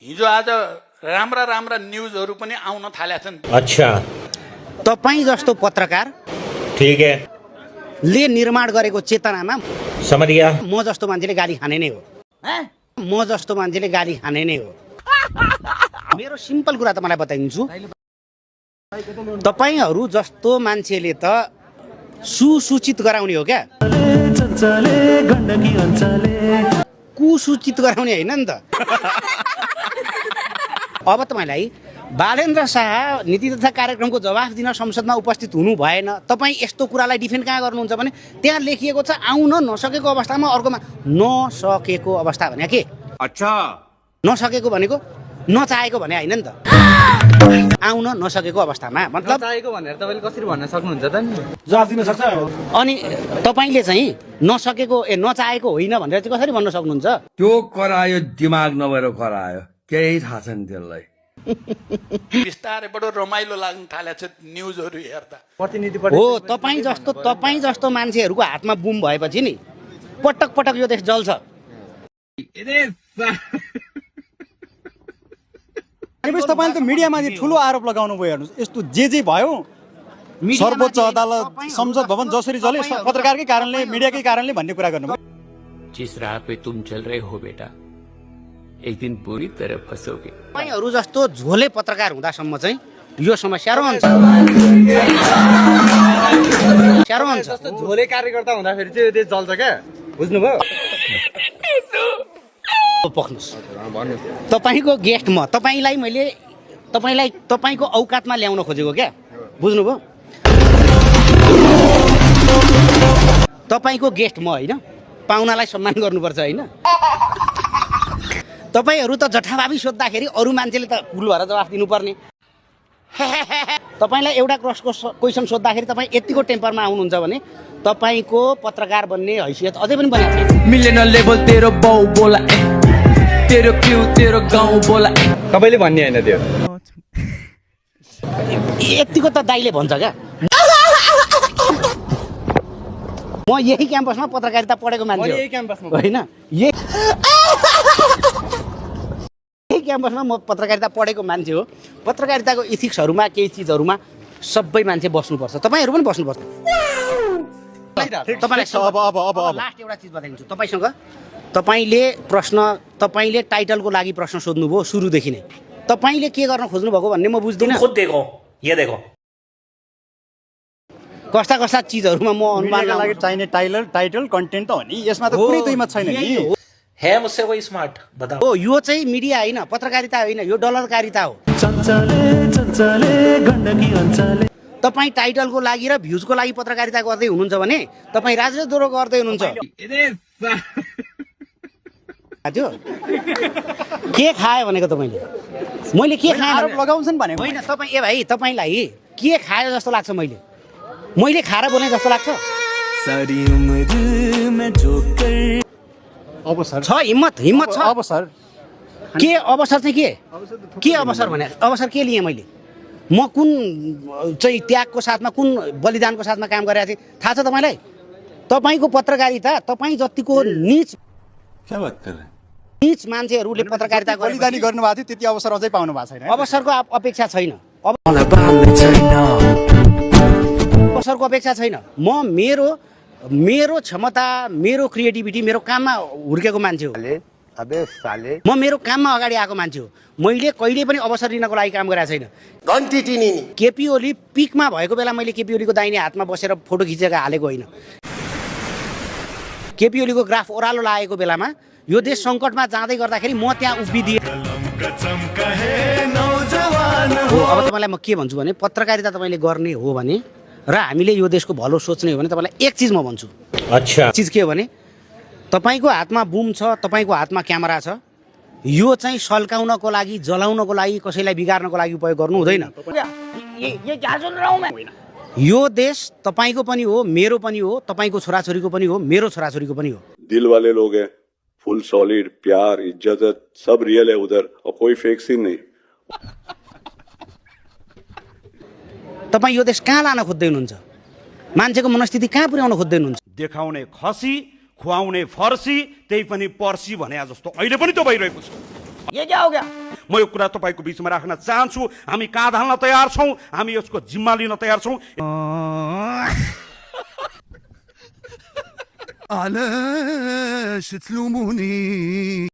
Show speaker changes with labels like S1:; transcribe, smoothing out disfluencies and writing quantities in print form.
S1: हिजो आज राम्रा राम्रा न्युजहरू पनि आउन थालेका छन्।
S2: अच्छा,
S3: तपाईँ जस्तो पत्रकार
S2: ठीक है,
S3: ले निर्माण गरेको चेतनामा
S2: समझ गया।
S3: म जस्तो मान्छेले गाली खाने नै हो। म जस्तो मान्छेले गाली खाने नै हो। मेरो सिम्पल कुरा त मलाई बताइदिन्छु। तपाईहरू जस्तो मान्छेले त सुसूचित गराउने हो क्या, कुसूचित गराउने होइन नि त। अब तपाईँलाई बालेन्द्र शाह नीति तथा कार्यक्रमको जवाफ दिन संसदमा उपस्थित हुनु भएन, तपाईँ यस्तो कुरालाई डिफेन्ड कहाँ गर्नुहुन्छ भने त्यहाँ लेखिएको छ आउन नसकेको अवस्थामा अर्कोमा नसकेको अवस्था भने के?
S4: अच्छा,
S3: नसकेको भनेको नचाहेको भने होइन नि त, आउन नसकेको अवस्थामा मतलब
S5: चाहेको भनेर तपाईले कसरी भन्न सक्नुहुन्छ त नि?
S4: जवाफ दिन सक्छ।
S3: अनि तपाईँले चाहिँ नसकेको नचाहेको होइन भनेर चाहिँ कसरी भन्न सक्नुहुन्छ?
S4: त्यो करायो दिमाग नभएर करायो, केही थाहा छैन त्यसलाई।
S1: बिस्तारै बडो रमाइलो लाग्न थालेको छ न्युजहरू हेर्दा।
S5: प्रतिनिधि
S3: हो, तपाईँ जस्तो मान्छेहरूको हातमा बुम भएपछि नि पटक पटक यो देश जल्छ।
S6: भनेपछि तपाईँले त मिडियामाथि ठुलो आरोप लगाउनु भयो। हेर्नुहोस्, यस्तो जे भयो सर्वोच्च अदालत, संसद भवन जसरी जले पत्रकारकै कारणले, मिडियाकै कारणले भन्ने कुरा गर्नुभयो।
S7: जिस राह पे तुम चल रहे हो बेटा, एक दिन बुरी तरह फंसोगे।
S3: तपाईँहरू जस्तो झोले पत्रकार हुँदासम्म चाहिँ यो समस्या रहन्छ।
S5: जस्तो झोले कार्यकर्ता हुँदाखेरि चाहिँ यो देश जल्छ क्या, बुझ्नुभयो?
S3: पक्नुहोस्, तपाईँको गेस्ट म, तपाईँलाई तपाईँको औकातमा ल्याउन खोजेको क्या, बुझ्नुभयो? तपाईँको गेस्ट म होइन, पाहुनालाई सम्मान गर्नुपर्छ होइन। तपाईँहरू त जठाभावी सोद्धाखेरि अरू मान्छेले त कुल भएर जवाफ दिनुपर्ने। तपाईँलाई एउटा क्रसको क्वेसन सोद्धाखेरि तपाईँ यतिको टेम्परमा आउनुहुन्छ भने तपाईँको पत्रकार बन्ने हैसियत अझै पनि बनेको छैन।
S8: मिलेन लेभल तेरो बाउ बोला, तेरो क्यू तेरो गाउँ बोला।
S5: तपाईले भन्ने हैन त्यो।
S3: यतिको त दाइले भन्छ क्या। म यही क्याम्पसमा पत्रकारिता पढेको मान्छे
S5: यही क्याम्पसमा
S3: होइन, यही क्याम्पसमा म पत्रकारिता पढेको मान्छे हो। पत्रकारिताको इथिक्सहरूमा केही चिजहरूमा सबै मान्छे बस्नुपर्छ, तपाईँहरू पनि बस्नुपर्छ। तपाईँलाई लास्ट एउटा चिज बताइदिन्छु तपाईँसँग। तपाईँले टाइटलको लागि प्रश्न सोध्नुभयो सुरुदेखि नै। तपाईँले के गर्न खोज्नु भएको भन्ने म बुझ्दिनँ।
S2: खुद देखो, ये देखो,
S3: कस्ता कस्ता चिजहरूमा म अनुमान
S6: मिडियाका लागि चाहिने टाइटल कन्टेन्ट त हो नि, यसमा त कुनै दुई मत छैन नि।
S2: है मुझसे कोई स्मार्ट, बताओ।
S3: हो, यो चाहिँ मिडिया होइन, पत्रकारिता होइन, यो डलरकारिता हो। तपाईँ टाइटलको लागि र भ्युजको लागि पत्रकारिता गर्दै हुनुहुन्छ भने तपाईँ राजद्रोह गर्दै हुनुहुन्छ। के खायो भनेको तपाईँले? मैले के खाएँ
S6: आरोप लगाउँछन् भनेको
S3: होइन। तपाईँ भाइ, तपाईँलाई के खायो जस्तो लाग्छ? मैले खाएर बोले जस्तो लाग्छ?
S6: अवसर
S3: छ, हिम्मत छ।
S6: अवसर
S3: के अवसर चाहिँ के अवसर भने अवसर के लिएँ मैले? म कुन चाहिँ त्यागको साथमा, कुन बलिदानको साथमा काम गरेको थिएँ थाहा छ तपाईँलाई? तपाईँको पत्रकारिता, तपाईँ जतिको नीच मान्छेहरूले पत्रकारिता
S6: बलिदानी गर्नुभएको थियो, त्यति अवसर अझै पाउनु भएको छैन।
S3: अवसरको अपेक्षा छैन। अवसरको अपेक्षा छैन। म मेरो क्षमता, मेरो क्रिएटिभिटी, मेरो काममा हुर्केको मान्छे हो। म मेरो काममा अगाडि आएको मान्छे हो। मैले कहिले पनि अवसर लिनको लागि काम गरेको छैन। केपी ओली पिकमा भएको बेला मैले केपी ओलीको दाहिने हातमा बसेर फोटो खिचेर हालेको होइन। केपी ओलीको ग्राफ ओह्रालो लागेको बेलामा यो देश सङ्कटमा जाँदै गर्दाखेरि म त्यहाँ उभिदिएँ। अब तपाईँलाई म के भन्छु भने पत्रकारिता तपाईँले गर्ने हो भने र हामीले यो देशको भलो सोच्ने हो भने तपाईँलाई एक चिज म भन्छु।
S2: अच्छा,
S3: चिज के हो भने तपाईँको हातमा बुम छ, तपाईँको हातमा क्यामेरा छ, यो चाहिँ सल्काउनको लागि, जलाउनको लागि, कसैलाई बिगार्नको लागि उपयोग गर्नु हुँदैन। यो देश तपाईँको पनि हो, मेरो पनि हो, तपाईँको छोराछोरीको पनि हो, मेरो छोराछोरीको पनि हो।
S9: दिल वाले लोग हैं, फुल सॉलिड, प्यार, इज्जत सब रियल है उधर, और कोई फेक सीन नहीं।
S3: तपाईँ यो देश कहाँ लान खोज्दै हुनुहुन्छ? मान्छेको मनस्थिति कहाँ पुर्याउन खोज्दै हुनुहुन्छ?
S10: देखाउने खसी, खुवाउने फर्सी, त्यही पनि पर्सी भने जस्तो अहिले पनि त भइरहेको छ। म यो कुरा तपाईँको बिचमा राख्न चाहन्छु हामी काँध हाल्न तयार छौँ हामी यसको जिम्मा लिन तयार छौँ
S11: علاش تلوموني